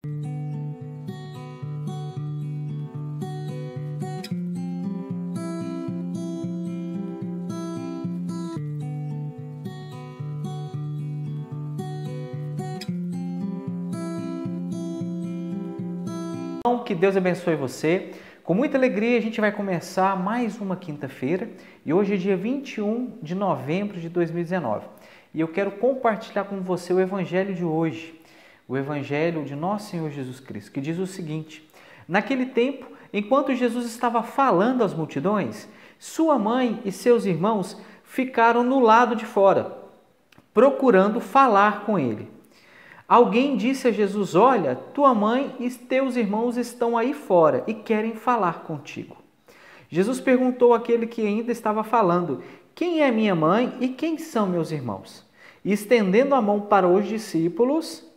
Então, que Deus abençoe você. Com muita alegria a gente vai começar mais uma quinta-feira e hoje é dia 21 de novembro de 2019. E eu quero compartilhar com você o evangelho de hoje, o evangelho de nosso Senhor Jesus Cristo, que diz o seguinte: naquele tempo, enquanto Jesus estava falando às multidões, sua mãe e seus irmãos ficaram no lado de fora, procurando falar com ele. Alguém disse a Jesus: olha, tua mãe e teus irmãos estão aí fora e querem falar contigo. Jesus perguntou àquele que ainda estava falando: quem é minha mãe e quem são meus irmãos? E estendendo a mão para os discípulos,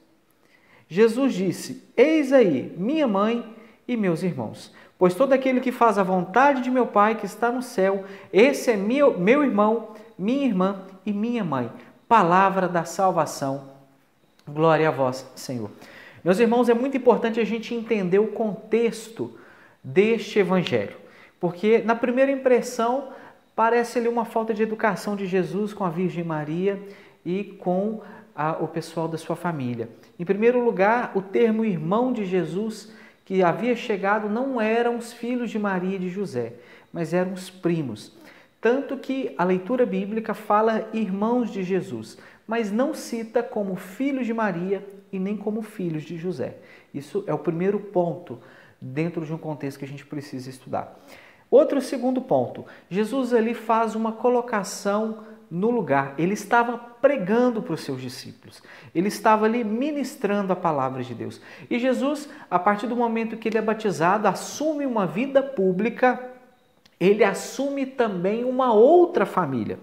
Jesus disse: eis aí minha mãe e meus irmãos. Pois todo aquele que faz a vontade de meu Pai que está no céu, esse é meu irmão, minha irmã e minha mãe. Palavra da salvação. Glória a vós, Senhor. Meus irmãos, é muito importante a gente entender o contexto deste evangelho, porque na primeira impressão parece ali uma falta de educação de Jesus com a Virgem Maria e com o pessoal da sua família. Em primeiro lugar, o termo irmão de Jesus que havia chegado não eram os filhos de Maria e de José, mas eram os primos. Tanto que a leitura bíblica fala irmãos de Jesus, mas não cita como filhos de Maria e nem como filhos de José. Isso é o primeiro ponto dentro de um contexto que a gente precisa estudar. Outro segundo ponto, Jesus ali faz uma colocação no lugar. Ele estava pregando para os seus discípulos. Ele estava ali ministrando a palavra de Deus. E Jesus, a partir do momento que ele é batizado, assume uma vida pública, ele assume também uma outra família.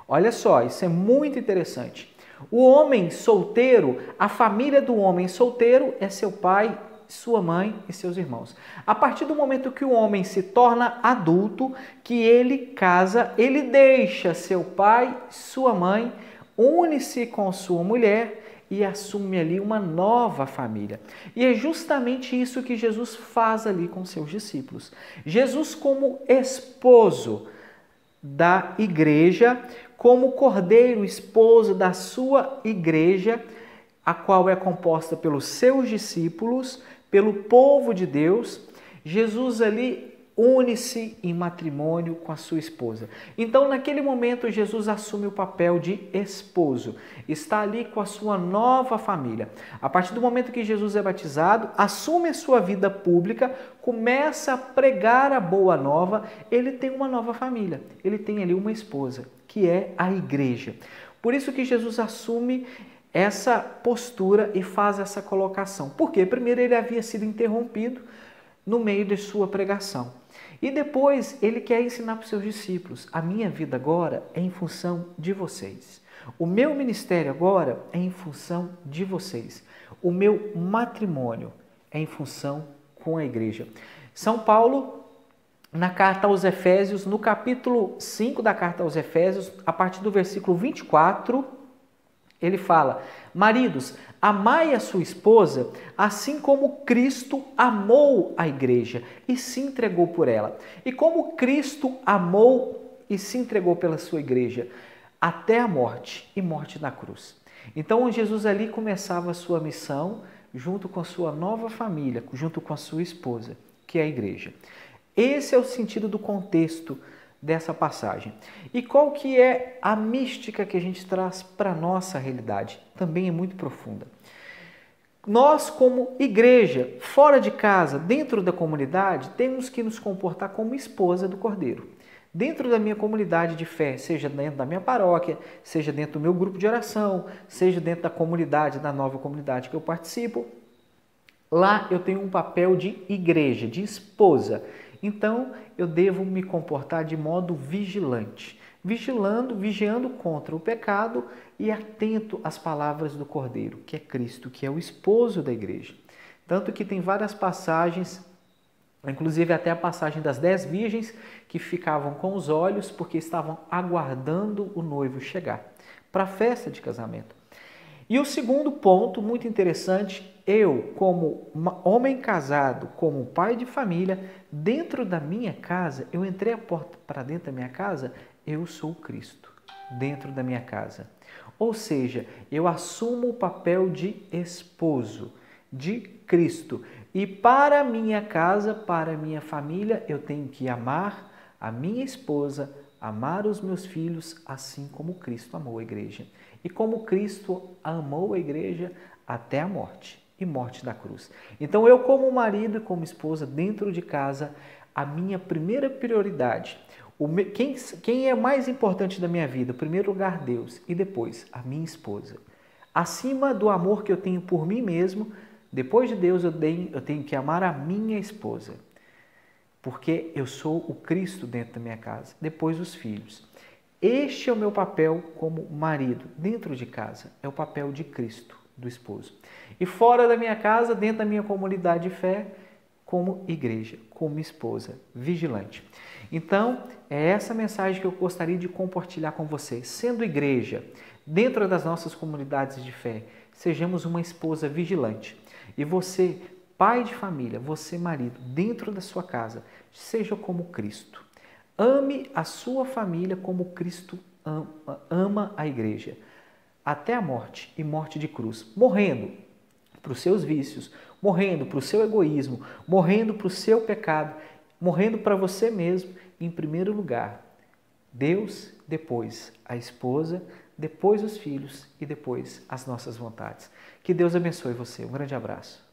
Olha só, isso é muito interessante. O homem solteiro, a família do homem solteiro é seu pai, sua mãe e seus irmãos. A partir do momento que o homem se torna adulto, que ele casa, ele deixa seu pai, sua mãe, une-se com sua mulher e assume ali uma nova família. E é justamente isso que Jesus faz ali com seus discípulos. Jesus, como esposo da igreja, como cordeiro, esposo da sua igreja, a qual é composta pelos seus discípulos, pelo povo de Deus, Jesus ali une-se em matrimônio com a sua esposa. Então, naquele momento, Jesus assume o papel de esposo, está ali com a sua nova família. A partir do momento que Jesus é batizado, assume a sua vida pública, começa a pregar a boa nova, ele tem uma nova família, ele tem ali uma esposa, que é a igreja. Por isso que Jesus assume essa postura e faz essa colocação. Porque primeiro ele havia sido interrompido no meio de sua pregação. E depois ele quer ensinar para os seus discípulos: a minha vida agora é em função de vocês. O meu ministério agora é em função de vocês. O meu matrimônio é em função com a igreja. São Paulo, na carta aos Efésios, no capítulo 5 da carta aos Efésios, a partir do versículo 24, ele fala: maridos, amai a sua esposa, assim como Cristo amou a igreja e se entregou por ela. E como Cristo amou e se entregou pela sua igreja, até a morte e morte na cruz. Então Jesus ali começava a sua missão junto com a sua nova família, junto com a sua esposa, que é a igreja. Esse é o sentido do contexto dessa passagem. E qual que é a mística que a gente traz para a nossa realidade? Também é muito profunda. Nós, como igreja, fora de casa, dentro da comunidade, temos que nos comportar como esposa do Cordeiro. Dentro da minha comunidade de fé, seja dentro da minha paróquia, seja dentro do meu grupo de oração, seja dentro da comunidade, da nova comunidade que eu participo, lá eu tenho um papel de igreja, de esposa. Então, eu devo me comportar de modo vigilante, vigiando contra o pecado e atento às palavras do Cordeiro, que é Cristo, que é o esposo da igreja. Tanto que tem várias passagens, inclusive até a passagem das 10 virgens, que ficavam com os olhos porque estavam aguardando o noivo chegar para a festa de casamento. E o segundo ponto, muito interessante, eu, como homem casado, como pai de família, dentro da minha casa, eu entrei a porta para dentro da minha casa, eu sou Cristo dentro da minha casa. Ou seja, eu assumo o papel de esposo de Cristo. E para a minha casa, para a minha família, eu tenho que amar a minha esposa, amar os meus filhos, assim como Cristo amou a igreja. E como Cristo amou a igreja até a morte, e morte da cruz. Então eu, como marido e como esposa, dentro de casa, a minha primeira prioridade, quem é mais importante da minha vida? Em primeiro lugar, Deus, e depois a minha esposa. Acima do amor que eu tenho por mim mesmo, depois de Deus eu tenho que amar a minha esposa, porque eu sou o Cristo dentro da minha casa, depois os filhos. Este é o meu papel como marido, dentro de casa, é o papel de Cristo, do esposo. E fora da minha casa, dentro da minha comunidade de fé, como igreja, como esposa, vigilante. Então, é essa mensagem que eu gostaria de compartilhar com vocês. Sendo igreja, dentro das nossas comunidades de fé, sejamos uma esposa vigilante. E você, pai de família, você, marido, dentro da sua casa, seja como Cristo. Ame a sua família como Cristo ama a igreja, até a morte e morte de cruz, morrendo para os seus vícios, morrendo para o seu egoísmo, morrendo para o seu pecado, morrendo para você mesmo, em primeiro lugar. Deus, depois a esposa, depois os filhos e depois as nossas vontades. Que Deus abençoe você. Um grande abraço.